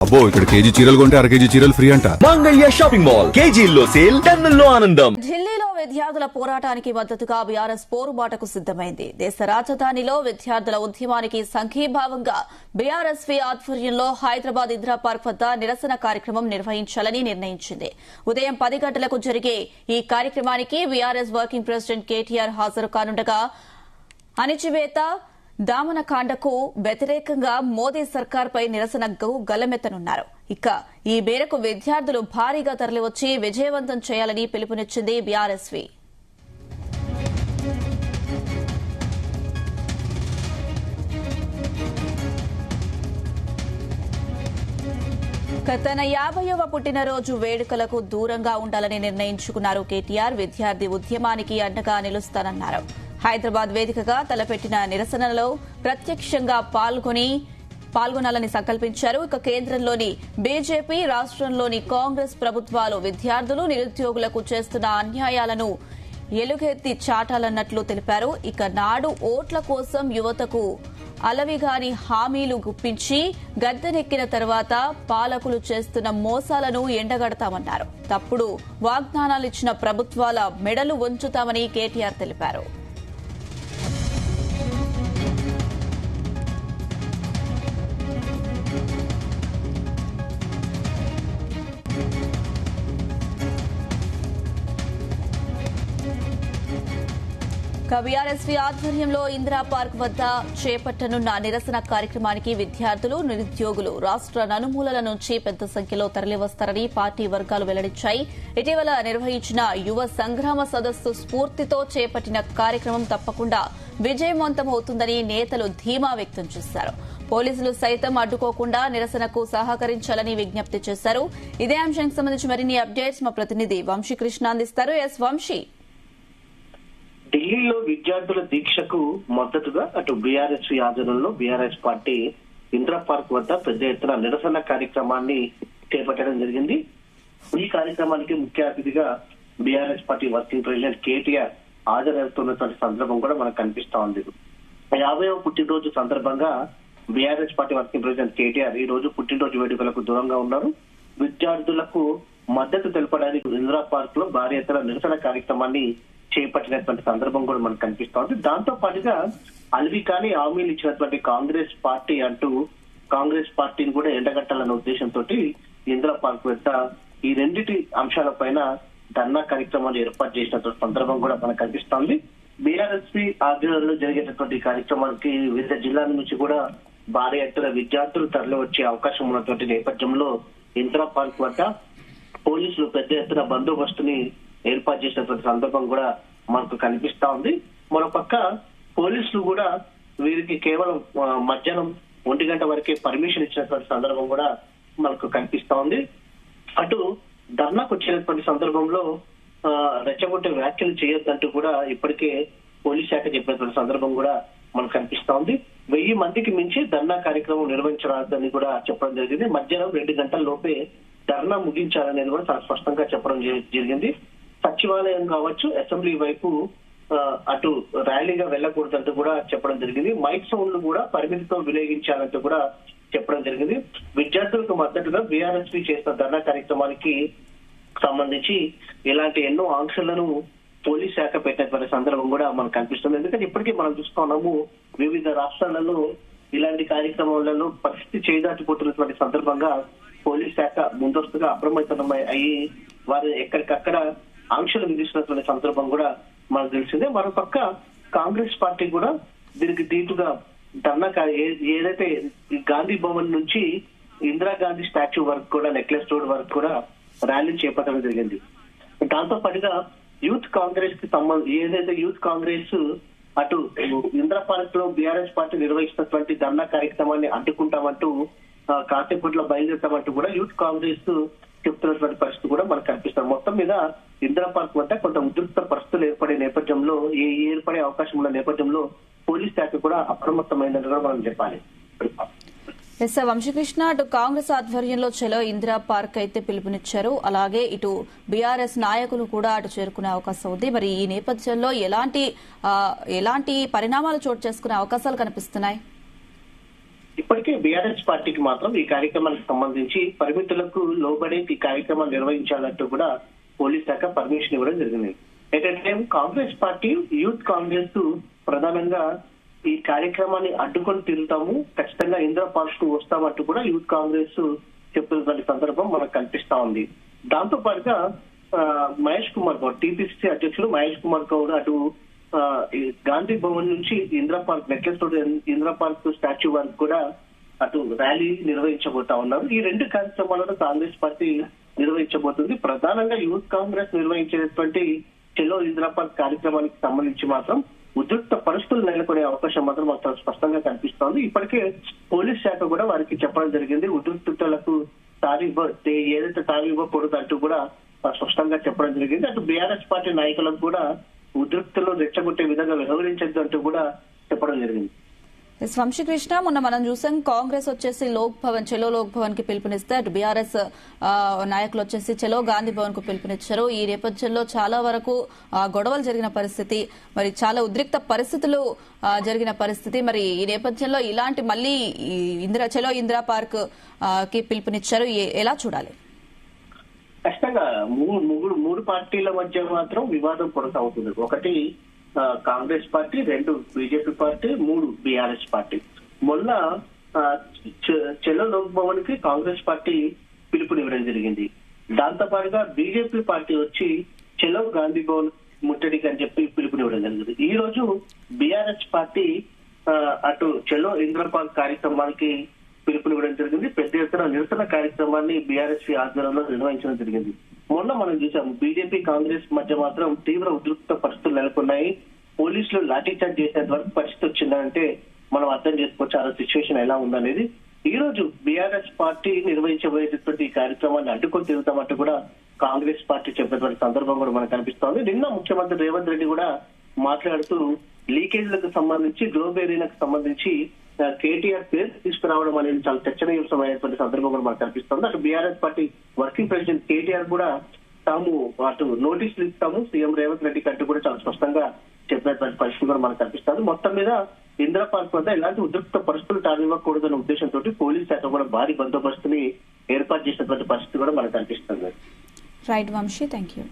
అబ్బో ఇక్కడ కేజీ చీరలు కొంటే అర కేజీ చీరలు ఫ్రీ అంట. మంగళ్య షాపింగ్ మాల్ కేజీల్లో సేల్, టన్నుల్లో ఆనందం. ఢిల్లీలో విద్యార్థుల పోరాటానికి మద్దతుగా బీఆర్ఎస్ పోరుబాటకు సిద్దమైంది. దేశ రాజధానిలో విద్యార్థుల ఉద్యమానికి సంఘీభావంగా బీఆర్ఎస్పీ ఆధ్వర్యంలో హైదరాబాద్ ఇందిరా పార్క్ వద్ద నిరసన కార్యక్రమం నిర్వహించాలని నిర్ణయించింది. ఉదయం 10 గంటలకు జరిగే ఈ కార్యక్రమానికి బీఆర్ఎస్ వర్కింగ్ ప్రెసిడెంట్ కేటీఆర్ హాజరు కానుండగా అణిచివేత దామనకాండకు వ్యతిరేకంగా మోదీ సర్కార్పై నిరసనకు గలమెత్తనున్నారు. ఇక ఈ మేరకు విద్యార్థులు భారీగా తరలివచ్చి విజయవంతం చేయాలని పిలుపునిచ్చింది బీఆర్ఎస్వీ. తన 50వ పుట్టినరోజు వేడుకలకు దూరంగా ఉండాలని నిర్ణయించుకున్నారు కేటీఆర్. విద్యార్థి ఉద్యమానికి అండగా నిలుస్తానన్నారు. హైదరాబాద్ వేదికగా తలపెట్టిన నిరసనలో ప్రత్యక్షంగా పాల్గొనాలని సంకల్పించారు. ఇక కేంద్రంలోని బీజేపీ, రాష్ట్రంలోని కాంగ్రెస్ ప్రభుత్వాలు విద్యార్థులు, నిరుద్యోగులకు చేస్తున్న అన్యాయాలను ఎలుగెత్తి చాటాలన్నట్లు తెలిపారు. ఇక నాడు ఓట్ల కోసం యువతకు అలవిగాని హామీలు గుప్పించి గద్దెనెక్కిన తర్వాత పాలకులు చేస్తున్న మోసాలను ఎండగడతామన్నారు. తప్పుడు వాగ్దానాలిచ్చిన ప్రభుత్వాల మెడలు వంచుతామని కేటీఆర్ తెలిపారు. బీఆర్ఎస్వీ ఆధ్వర్యంలో ఇందిరా పార్క్ వద్ద చేపట్టనున్న నిరసన కార్యక్రమానికి విద్యార్థులు, నిరుద్యోగులు రాష్ట్ర నలుమూలల నుంచి పెద్ద సంఖ్యలో తరలివస్తారని పార్టీ వర్గాలు వెల్లడించాయి. ఇటీవల నిర్వహించిన యువ సంగ్రామ సదస్సు స్ఫూర్తితో చేపట్టిన కార్యక్రమం తప్పకుండా విజయవంతమవుతుందని నేతలు ధీమా వ్యక్తం చేశారు. పోలీసులు సైతం అడ్డుకోకుండా నిరసనకు సహకరించాలని విజ్ఞప్తి చేశారు. ఇదే అంశానికి సంబంధించి మరిన్ని అప్డేట్స్ మా ప్రతినిధి వంశీకృష్ణ అందిస్తారు. ఎస్ వంశీ. ఢిల్లీలో విద్యార్థుల దీక్షకు మద్దతుగా అటు బీఆర్ఎస్ ఆధ్వర్యంలో బీఆర్ఎస్ పార్టీ ఇందిరా పార్క్ వద్ద పెద్ద ఎత్తున నిరసన కార్యక్రమాన్ని చేపట్టడం జరిగింది. ఈ కార్యక్రమానికి ముఖ్య అతిథిగా BRS party working president KTR హాజరవుతున్నటువంటి సందర్భం కూడా మనకు కనిపిస్తా ఉంది. 50వ పుట్టినరోజు సందర్భంగా BRS party working president KTR ఈ రోజు పుట్టినరోజు వేడుకలకు దూరంగా ఉన్నారు. విద్యార్థులకు మద్దతు తెలపడానికి ఇందిరా పార్క్ లో భారీ ఎత్తున నిరసన కార్యక్రమాన్ని చేపట్టినటువంటి సందర్భం కూడా మనకు కనిపిస్తా ఉంది. దాంతో పాటుగా అల్వి కానీ హామీలు ఇచ్చినటువంటి కాంగ్రెస్ పార్టీ అంటూ కాంగ్రెస్ పార్టీని కూడా ఎండగట్టాలన్న ఉద్దేశంతో ఇందిరా పార్క్ వద్ద ఈ రెండింటి అంశాలపైన ధర్నా కార్యక్రమాలు ఏర్పాటు చేసినటువంటి సందర్భం కూడా మనకు కనిపిస్తా ఉంది. బీఆర్ఎస్పీ ఆధ్వర్యంలో జరిగేటటువంటి కార్యక్రమానికి వివిధ జిల్లాల నుంచి కూడా భారీ ఎత్తున విద్యార్థులు తరలి వచ్చే అవకాశం ఉన్నటువంటి నేపథ్యంలో ఇందిరా పార్క్ వద్ద పోలీసులు పెద్ద ఎత్తున బందోబస్తుని ఏర్పాటు చేసినటువంటి సందర్భం కూడా మనకు కనిపిస్తా ఉంది. మరోపక్క పోలీసులు కూడా వీరికి కేవలం మధ్యాహ్నం 1 గంట వరకే పర్మిషన్ ఇచ్చినటువంటి సందర్భం కూడా మనకు కనిపిస్తా ఉంది. అటు ధర్నాకు వచ్చినటువంటి సందర్భంలో రెచ్చగొట్టే వ్యాఖ్యలు చేయొద్దంటూ కూడా ఇప్పటికే పోలీస్ శాఖ చెప్పినటువంటి సందర్భం కూడా మనకు కనిపిస్తా ఉంది. 1000 మందికి మించి ధర్నా కార్యక్రమం నిర్వహించరాదని కూడా చెప్పడం జరిగింది. మధ్యాహ్నం 2 గంటల లోపే ధర్నా ముగించాలనేది కూడా చాలా స్పష్టంగా చెప్పడం జరిగింది. సచివాలయం కావచ్చు, అసెంబ్లీ వైపు అటు ర్యాలీగా వెళ్లకూడదంటూ కూడా చెప్పడం జరిగింది. మైక్ సౌండ్లు కూడా పరిమితితో వినియోగించాలంటూ కూడా చెప్పడం జరిగింది. విద్యార్థులకు మద్దతుగా బీఆర్ఎస్పీ చేసిన ధర్నా కార్యక్రమానికి సంబంధించి ఇలాంటి ఎన్నో ఆంక్షలను పోలీస్ శాఖ పెట్టినటువంటి సందర్భం కూడా మనకు కనిపిస్తుంది. ఎందుకంటే ఇప్పటికీ మనం చూస్తున్నాము వివిధ రాష్ట్రాలలో ఇలాంటి కార్యక్రమాలలో పరిస్థితి చేదాటిపోతున్నటువంటి సందర్భంగా పోలీస్ శాఖ ముందస్తుగా అప్రమత్తమై అయ్యి వారు ఎక్కడికక్కడ ఆంక్షలు విధిస్తున్నటువంటి సందర్భం కూడా మనకు తెలిసిందే. మరోపక్క కాంగ్రెస్ పార్టీ కూడా దీనికి దీటుగా ధర్నా ఏదైతే గాంధీ భవన్ నుంచి ఇందిరాగాంధీ స్టాచ్యూ వరకు కూడా, నెక్లెస్ రోడ్ వరకు కూడా ర్యాలీ చేపట్టడం జరిగింది. దాంతో పాటుగా యూత్ కాంగ్రెస్ కి ఏదైతే యూత్ కాంగ్రెస్ అటు ఇందిరా పార్క్ లో బీఆర్ఎస్ పార్టీ నిర్వహిస్తున్నటువంటి ధర్నా కార్యక్రమాన్ని అడ్డుకుంటామంటూ కాసేపట్లో బయలుదేరతామంటూ కూడా యూత్ కాంగ్రెస్ చెప్తున్నటువంటి పరిస్థితి కూడా మనకు కనిపిస్తారు. మొత్తం మీద ఇందిరా పార్క్ వద్ద కొంత ఉద్రిక్త పరిస్థితులు ఏర్పడే నేపథ్యంలో ఏర్పడే అవకాశం ఉన్న నేపథ్యంలో పోలీస్ శాఖ కూడా అప్రమత్తమైందని కూడా మనం చెప్పాలి. వంశీకృష్ణ, అటు కాంగ్రెస్ ఆధ్వర్యంలో చలో ఇందిరా పార్క్ అయితే పిలుపునిచ్చారు. అలాగే ఇటు బీఆర్ఎస్ నాయకులు కూడా అటు చేరుకునే అవకాశం ఉంది. మరి ఈ నేపథ్యంలో ఎలాంటి పరిణామాలు చోటు చేసుకునే అవకాశాలు కనిపిస్తున్నాయి? ఇప్పటికే బీఆర్ఎస్ పార్టీకి మాత్రం ఈ కార్యక్రమానికి సంబంధించి పరిమితులకు లోబడే ఈ కార్యక్రమాలు నిర్వహించాలంటూ కూడా పోలీస్ శాఖ పర్మిషన్ ఇవ్వడం జరిగింది. ఏంటంటే కాంగ్రెస్ పార్టీ యూత్ కాంగ్రెస్ ప్రధానంగా ఈ కార్యక్రమాన్ని అడ్డుకొని తిరుగుతాము, ఖచ్చితంగా ఇందిరా పార్క్ కు వస్తామంటూ కూడా యూత్ కాంగ్రెస్ చెప్తున్నటువంటి సందర్భం మనకు కనిపిస్తా ఉంది. దాంతో పాటుగా మహేష్ కుమార్ గౌడ్ టీపీసీసీ అధ్యక్షులు మహేష్ కుమార్ గౌడ్ అటు గాంధీ భవన్ నుంచి Indira park necklace road Indira park statue వరకు కూడా అటు ర్యాలీ నిర్వహించబోతా ఉన్నారు. ఈ రెండు కార్యక్రమాలను కాంగ్రెస్ పార్టీ నిర్వహించబోతుంది. ప్రధానంగా యూత్ కాంగ్రెస్ నిర్వహించేటువంటి చెలో ఇందిరా పార్క్ కార్యక్రమానికి సంబంధించి మాత్రం ఉద్రిక్త పరిస్థితులు నెలకొనే అవకాశం మాత్రం మాకు స్పష్టంగా కనిపిస్తోంది. ఇప్పటికే పోలీస్ శాఖ కూడా వారికి చెప్పడం జరిగింది, ఉద్రిక్తతలకు ఏదైతే తావి ఇవ్వకూడదు అంటూ కూడా స్పష్టంగా చెప్పడం జరిగింది. అటు బీఆర్ఎస్ పార్టీ నాయకులకు కూడా ఉద్రిక్తలో రెచ్చగొట్టే విధంగా వ్యవహరించద్దు అంటూ కూడా చెప్పడం జరిగింది. వంశీకృష్ణ, మొన్న మనం చూసాం కాంగ్రెస్ వచ్చేసి లోక్ భవన్ చెలో లోక్ భవన్ కి పిలుపునిస్తే అటు బీఆర్ఎస్ నాయకులు వచ్చేసి చెలో గాంధీ భవన్ కు పిలుపునిచ్చారు. ఈ నేపథ్యంలో చాలా వరకు గొడవలు జరిగిన పరిస్థితి, మరి చాలా ఉద్రిక్త పరిస్థితులు జరిగిన పరిస్థితి. మరి ఈ నేపథ్యంలో ఇలాంటి మళ్ళీ చెలో ఇందిరా పార్క్ కి పిలుపునిచ్చారు, ఎలా చూడాలి? ఖచ్చితంగా మూడు పార్టీల మధ్య మాత్రం వివాదం కొనసాగుతుంది. ఒకటి కాంగ్రెస్ పార్టీ, రెండు బీజేపీ పార్టీ, మూడు బీఆర్ఎస్ పార్టీ. మొన్న చెలో లోక్ భవన్ కి కాంగ్రెస్ పార్టీ పిలుపునివ్వడం జరిగింది. దాంతో పాటుగా బీజేపీ పార్టీ వచ్చి చెలో గాంధీ భవన్ ముట్టడికి అని చెప్పి పిలుపునివ్వడం జరిగింది. ఈ రోజు బీఆర్ఎస్ పార్టీ అటు చెలో ఇందిరా పార్క్ కార్యక్రమానికి పిలుపునివ్వడం జరిగింది. పెద్ద ఎత్తున నిరసన కార్యక్రమాన్ని బీఆర్ఎస్ ఆధ్వర్యంలో నిర్వహించడం జరిగింది. మొన్న మనం చూసాం బీజేపీ కాంగ్రెస్ మధ్య మాత్రం తీవ్ర ఉద్రిక్త పరిస్థితులు నెలకొన్నాయి. పోలీసులు లాఠీచార్జ్ చేసేంత వరకు పరిస్థితి వచ్చిందంటే మనం అర్థం చేసుకోవచ్చు ఆ సిచ్యువేషన్ ఎలా ఉందనేది. ఈ రోజు బీఆర్ఎస్ పార్టీ నిర్వహించబోయేటటువంటి ఈ కార్యక్రమాన్ని అడ్డుకొని తిరుగుతామంటూ కూడా కాంగ్రెస్ పార్టీ చెప్పినటువంటి సందర్భం కూడా మనకు కనిపిస్తోంది. నిన్న ముఖ్యమంత్రి రేవంత్ రెడ్డి కూడా మాట్లాడుతూ లీకేజ్లకు సంబంధించి గ్లోబ్ ఏరియాలకు సంబంధించి కేటీఆర్ పేరు తీసుకురావడం అనేది చాలా చర్చనీయాంశమైనటువంటి సందర్భం కూడా మనకు కనిపిస్తుంది. అటు BRS party working president KTR కూడా తాము అటు నోటీసులు ఇస్తాము సీఎం రేవంత్ రెడ్డి కంటూ కూడా చాలా స్పష్టంగా చెప్పినటువంటి పరిస్థితి కూడా మనకు కనిపిస్తుంది. మొత్తం మీద ఇందిరా పార్క్ వద్ద ఎలాంటి ఉద్రిక్త పరిస్థితులు తానివ్వకూడదన్న ఉద్దేశంతో పోలీస్ శాఖ కూడా భారీ బందోబస్తుని ఏర్పాటు చేసినటువంటి పరిస్థితి కూడా మనకు కనిపిస్తుంది. Right Vamshi, thank you.